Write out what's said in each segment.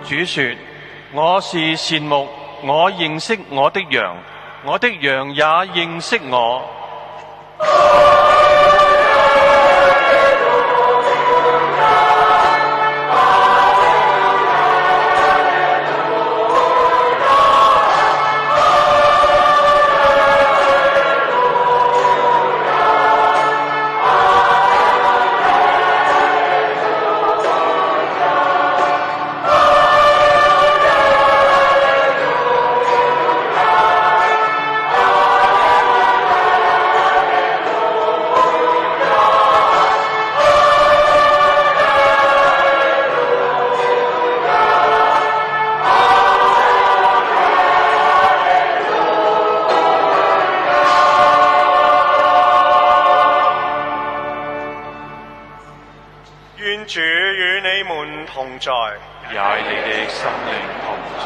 主說：我是善牧，我認識我的羊，我的羊也認識我。願主與你們同在，也你的心靈同在。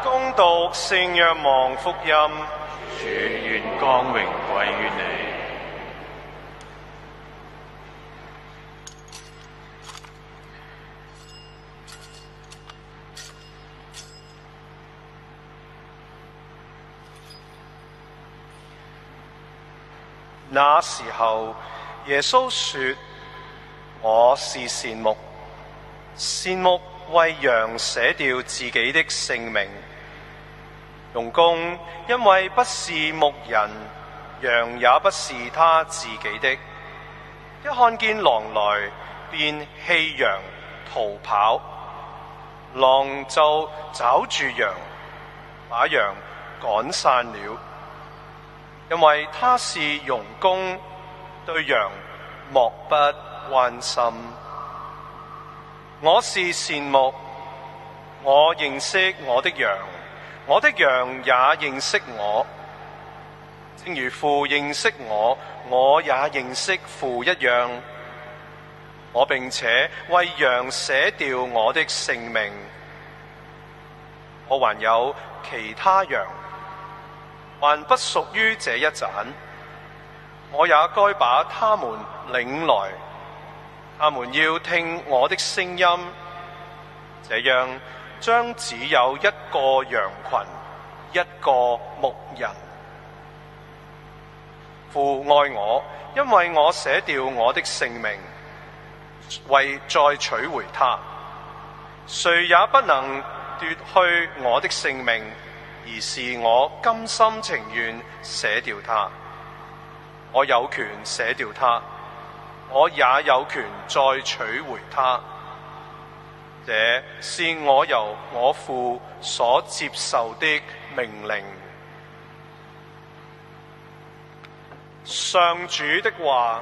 恭讀聖若望福音。主，願光榮歸於你。那時候，耶穌說：我是善牧，善牧為羊捨掉自己的性命。傭工因為不是牧人，羊也不是他自己的，一看見狼來，便棄羊逃跑。狼就抓住羊，把羊趕散了。因為他是傭工，對羊漠不關心。我是善牧，我認識我的羊，我的羊也認識我，正如父認識我，我也認識父一樣。我並且為羊捨掉我的性命。我還有其他羊，還不屬於這一攢，我也該把他們領來，他們要聽我的聲音，這樣將只有一個羊群，一個牧人。父愛我，因為我捨掉我的性命，為再取回它。誰也不能奪去我的性命，而是我甘心情願捨掉它。我有權捨掉它，我也有權再取回它。這是我由我父所接受的命令。上主的話。